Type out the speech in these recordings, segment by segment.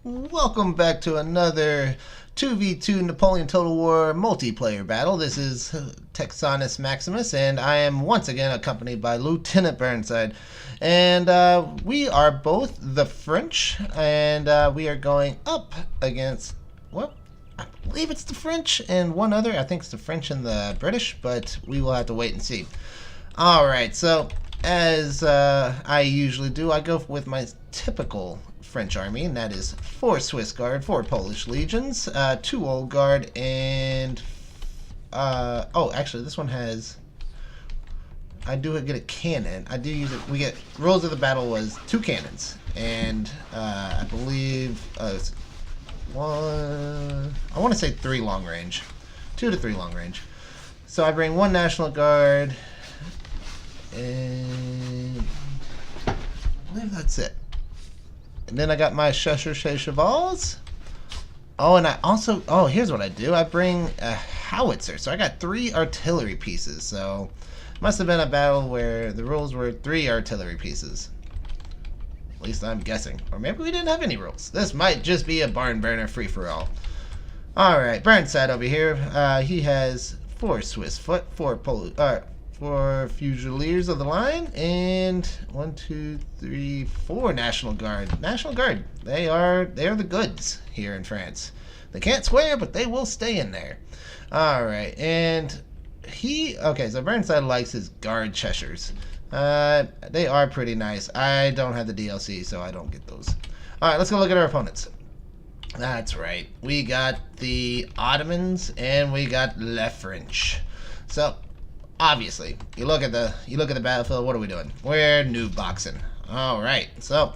Welcome back to another 2v2 Napoleon Total War multiplayer battle. This is Texanus Maximus, and I am once again accompanied by Lieutenant Burnside. And we are both the French, and we are going up against, well, I believe it's the French and one other. I think it's the French and the British, but we will have to wait and see. Alright, so as I usually do, I go with my typical French army, and that is 4 Swiss Guard, 4 Polish legions, 2 Old Guard, and oh, actually this one has, I do get a cannon. I do use it. We get rules of the battle was 2 cannons, and I believe one, I want to say 3 long range, 2 to 3 long range. So I bring 1 National Guard, and I believe that's it. And then I got my Chevals. Oh, and I also, oh, here's what I do. I bring a howitzer. So I got 3 artillery pieces. So it must have been a battle where the rules were 3 artillery pieces. At least I'm guessing. Or maybe we didn't have any rules. This might just be a barn burner free-for-all. Alright, Burnside over here. He has 4 Swiss foot, 4 Fusiliers of the line, and 1, 2, 3, 4 National Guard. National Guard. They are the goods here in France. They can't swear, but they will stay in there. Alright, and okay, so Burnside likes his guard Cheshires. They are pretty nice. I don't have the DLC, so I don't get those. Alright, let's go look at our opponents. That's right. We got the Ottomans and we got Le French. So obviously, you look at the battlefield. What are we doing? We're noob boxing. All right. So,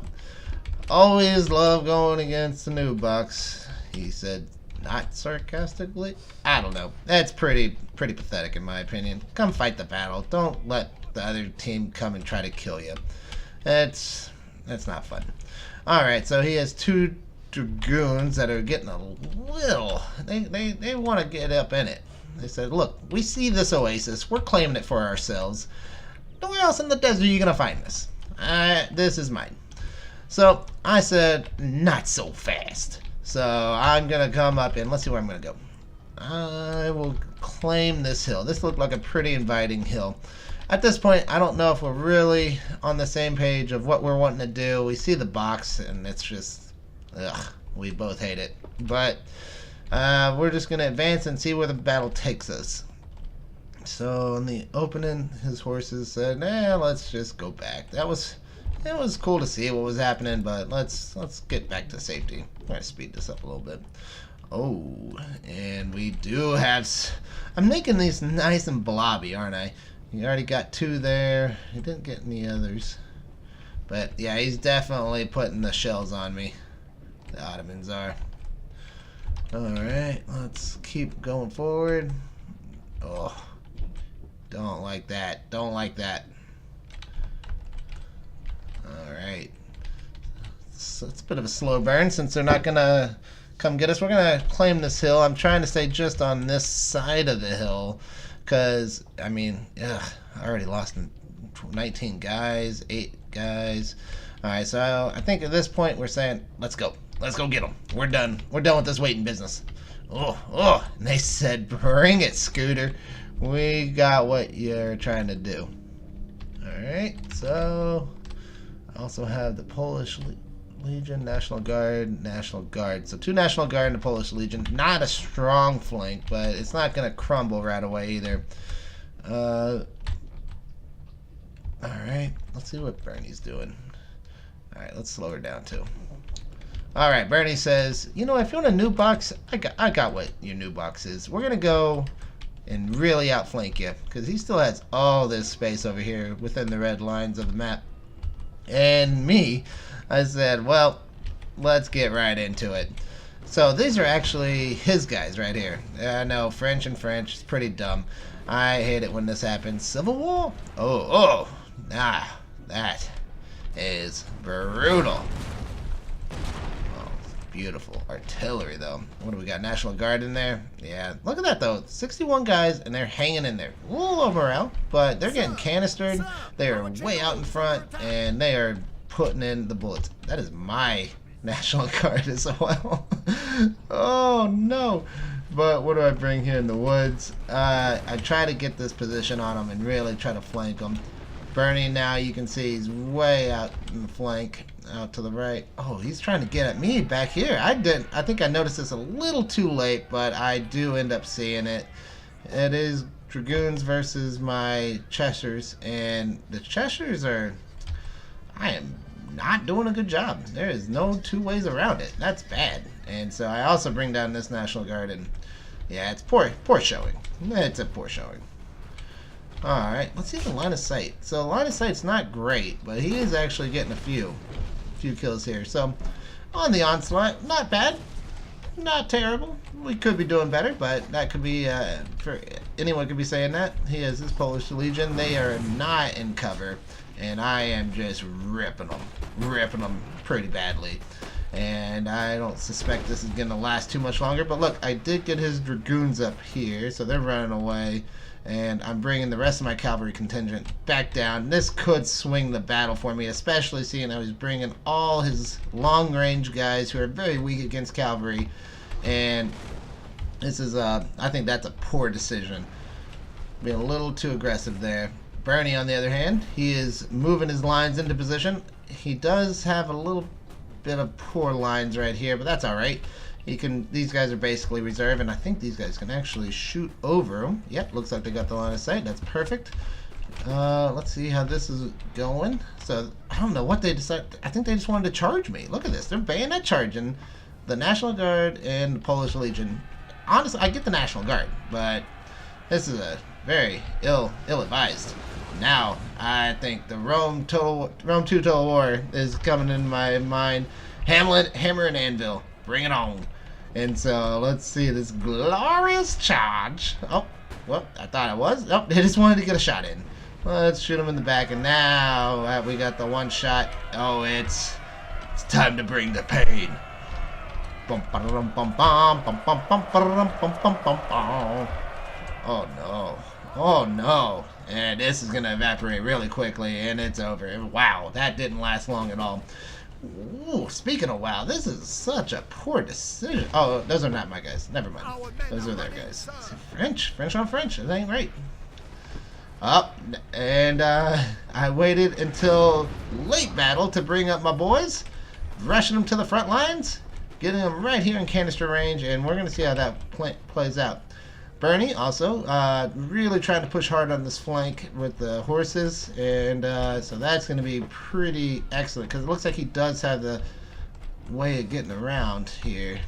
always love going against the noob box. He said, not sarcastically. I don't know. That's pretty pathetic in my opinion. Come fight the battle. Don't let the other team come and try to kill you. That's not fun. All right. So he has 2 dragoons that are getting a little. They want to get up in it. They said, look, we see this oasis. We're claiming it for ourselves. Nowhere else in the desert are you going to find this. This is mine. So I said, not so fast. So I'm going to come up and let's see where I'm going to go. I will claim this hill. This looked like a pretty inviting hill. At this point, I don't know if we're really on the same page of what we're wanting to do. We see the box and it's just, ugh, we both hate it. But we're just going to advance and see where the battle takes us. So in the opening, his horses said, nah, let's just go back. It was cool to see what was happening, but let's get back to safety. I'm going to speed this up a little bit. Oh, and we do have, I'm making these nice and blobby, aren't I? You already got 2 there. He didn't get any others. But yeah, he's definitely putting the shells on me. The Ottomans are. Alright, let's keep going forward. Oh, don't like that. Don't like that. Alright. So it's a bit of a slow burn since they're not going to come get us. We're going to claim this hill. I'm trying to stay just on this side of the hill because, I mean, ugh, I already lost 19 guys, 8 guys. Alright, so I think at this point we're saying, let's go. Let's go get them. We're done. We're done with this waiting business. Oh, and they said, bring it, Scooter. We got what you're trying to do. Alright, so I also have the Polish Legion, National Guard. So 2 National Guard and the Polish Legion. Not a strong flank, but it's not going to crumble right away either. Alright, let's see what Bernie's doing. Alright, let's slow her down too. Alright, Bernie says, you know, if you want a new box, I got what your new box is. We're going to go and really outflank you, because he still has all this space over here within the red lines of the map. And me, I said, well, let's get right into it. So these are actually his guys right here. I know, French and French, it's pretty dumb. I hate it when this happens. Civil War? Oh, that is brutal. Beautiful artillery though. What do we got? National Guard in there? Yeah, look at that though. 61 guys and they're hanging in there. A little low morale, but they're getting canistered. They are way out in front and they are putting in the bullets. That is my National Guard as well. Oh no. But what do I bring here in the woods? I try to get this position on him and really try to flank him. Bernie now, you can see he's way out in the flank, out to the right. Oh, he's trying to get at me back here. I think I noticed this a little too late, but I do end up seeing it. It is Dragoons versus my Cheshires, and the Cheshires are... I am not doing a good job. There is no two ways around it. That's bad. And so I also bring down this National Guard, and yeah, it's poor showing. It's a poor showing. Alright, let's see the line of sight. So line of sight's not great, but he is actually getting a few kills here. So on the onslaught, not bad. Not terrible. We could be doing better, but that could be, for anyone could be saying that. He has his Polish Legion. They are not in cover, and I am just ripping them pretty badly. And I don't suspect this is going to last too much longer. But look, I did get his Dragoons up here, so they're running away. And I'm bringing the rest of my cavalry contingent back down. This could swing the battle for me, especially seeing I was bringing all his long-range guys who are very weak against cavalry. And this is, I think that's a poor decision. Being a little too aggressive there. Bernie, on the other hand, he is moving his lines into position. He does have a little bit of poor lines right here, but that's all right. He can. These guys are basically reserve, and I think these guys can actually shoot over him. Yep, looks like they got the line of sight. That's perfect. Let's see how this is going. So I don't know what they decided. I think they just wanted to charge me. Look at this. They're bayonet charging the National Guard and the Polish Legion. Honestly, I get the National Guard, but this is a very ill-advised. Now I think the Rome 2 Total War is coming in my mind. Hammer and Anvil. Bring it on. And so let's see this glorious charge. Oh, well, I thought it was. Oh, they just wanted to get a shot in. Let's shoot him in the back, and now we got the one shot. Oh, it's time to bring the pain. Oh no. Oh no. And this is gonna evaporate really quickly, and it's over. Wow, that didn't last long at all. Ooh, speaking of wow, this is such a poor decision. Oh, those are not my guys. Never mind. Those are their guys. French on French. It ain't right. Up, and I waited until late battle to bring up my boys, rushing them to the front lines, getting them right here in canister range, and we're going to see how that plays out. Bernie also really trying to push hard on this flank with the horses, and so that's going to be pretty excellent because it looks like he does have the way of getting around here.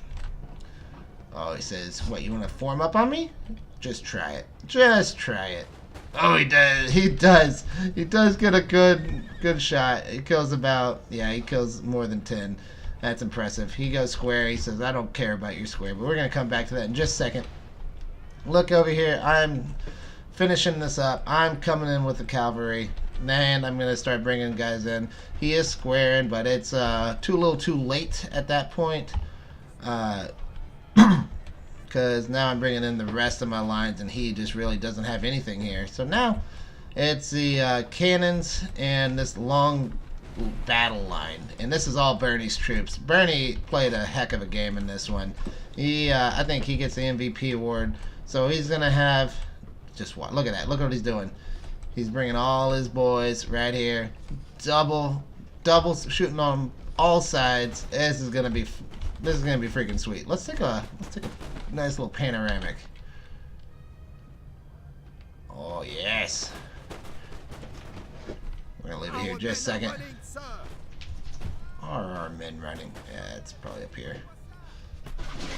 Oh, he says, what, you want to form up on me? Just try it. Just try it. Oh, he does. He does. He does get a good shot. He kills about, yeah, he kills more than 10. That's impressive. He goes square. He says, I don't care about your square, but we're going to come back to that in just a second. Look over here. I'm finishing this up. I'm coming in with the cavalry, and I'm going to start bringing guys in. He is squaring, but it's too little too late at that point. Because now I'm bringing in the rest of my lines, and he just really doesn't have anything here. So now it's the cannons and this long battle line, and this is all Bernie's troops. Bernie played a heck of a game in this one. He, I think he gets the MVP award. So he's gonna have, just what? Look at that! Look what he's doing. He's bringing all his boys right here, double shooting on all sides. This is gonna be freaking sweet. Let's take a nice little panoramic. Oh yes. We're gonna leave it here just a second. Are our men running? Yeah, it's probably up here.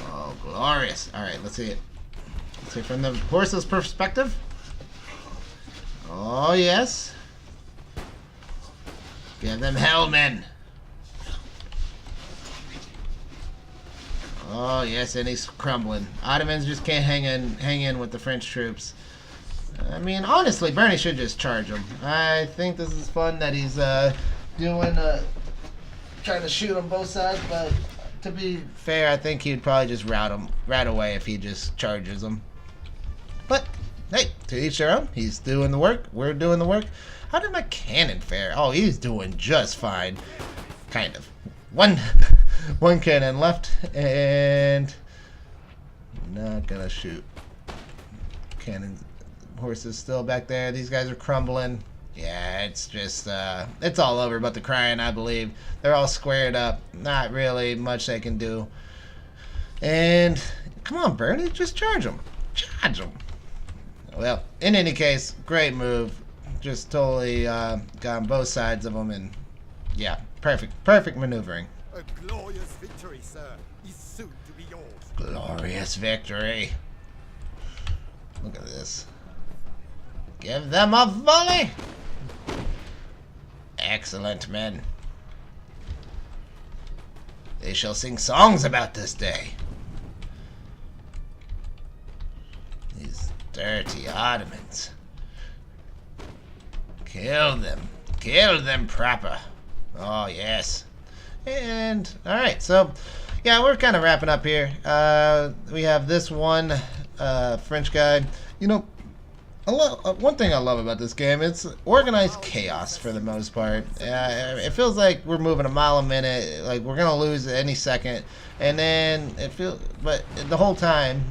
Oh, glorious! All right, let's see it. Let's see from the horse's perspective. Oh yes. Give them hell, men. Oh yes, and he's crumbling. Ottomans just can't hang in with the French troops. I mean, honestly, Bernie should just charge them. I think this is fun that he's trying to shoot on both sides, but to be fair, I think he'd probably just rout them right away if he just charges them. But hey, to each their own. He's doing the work. We're doing the work. How did my cannon fare? Oh, he's doing just fine. Kind of. One cannon left, and not gonna shoot. Cannon horses still back there. These guys are crumbling. Yeah, it's just it's all over but the crying, I believe. They're all squared up. Not really much they can do. And come on, Bernie, just charge them. Charge them. Well, in any case, great move. Just totally got on both sides of them, and yeah, perfect maneuvering. A glorious victory, sir, is soon to be yours. Glorious victory. Look at this. Give them a volley. Excellent, men. They shall sing songs about this day. These dirty Ottomans. Kill them. Kill them proper. Oh, yes. And, alright, so, yeah, we're kind of wrapping up here. We have this one French guy. You know, one thing I love about this game, it's organized chaos for the most part. It feels like we're moving a mile a minute, like we're gonna lose any second, and then but the whole time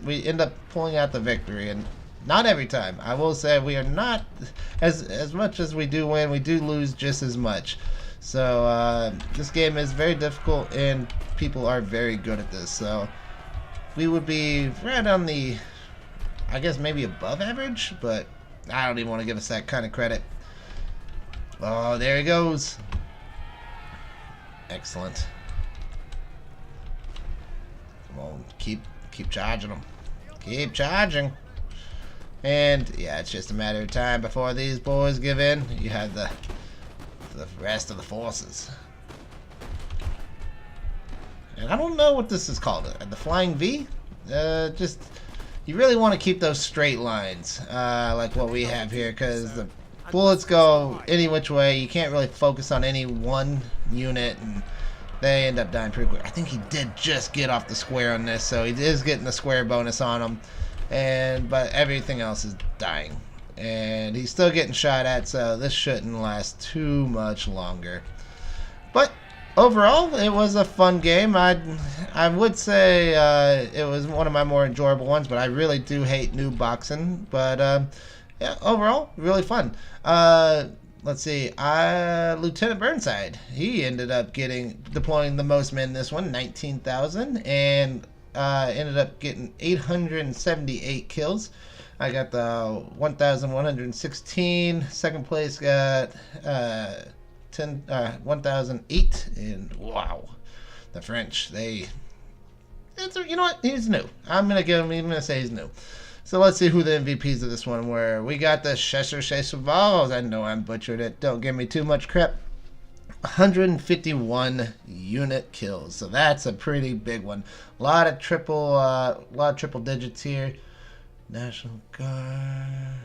we end up pulling out the victory, and not every time. I will say we are not as much as we do win, we do lose just as much. So this game is very difficult, and people are very good at this. So we would be right on the, I guess maybe above average, but I don't even want to give us that kind of credit. Oh, there he goes. Excellent. Come on, keep charging them. Keep charging. And yeah, it's just a matter of time before these boys give in. You have the rest of the forces. And I don't know what this is called. The Flying V? Just, you really want to keep those straight lines, like what we have here, because the bullets go any which way. You can't really focus on any one unit, and they end up dying pretty quick. I think he did just get off the square on this, so he is getting the square bonus on him. But everything else is dying. And he's still getting shot at, so this shouldn't last too much longer. But overall, it was a fun game. I would say it was one of my more enjoyable ones, but I really do hate noob boxing. But yeah, overall, really fun. Let's see, Lieutenant Burnside, he ended up deploying the most men this one, 19,000, and ended up getting 878 kills. I got the 1,116. Second place got 1,008. And wow, the French, you know what? He's new. I'm gonna say he's new. So let's see who the MVPs of this one were. We got the Chevals. I know I'm butchered it. Don't give me too much crap. 151 unit kills. So that's a pretty big one. A lot of triple digits here. National Guard.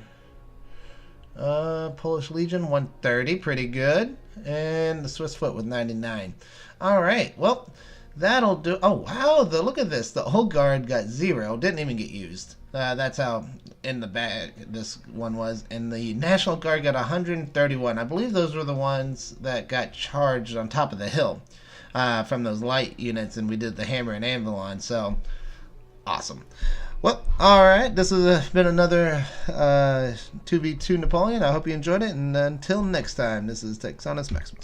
Polish Legion 130, pretty good. And the Swiss Foot with 99. Alright, well, that'll do. Oh wow, look at this. The whole guard got 0, didn't even get used. That's how in the bag this one was. And the National Guard got 131. I believe those were the ones that got charged on top of the hill from those light units, and we did the hammer and anvil on. So awesome. Well, alright, this has been another 2v2 Napoleon. I hope you enjoyed it, and until next time, this is Texanus Maximus.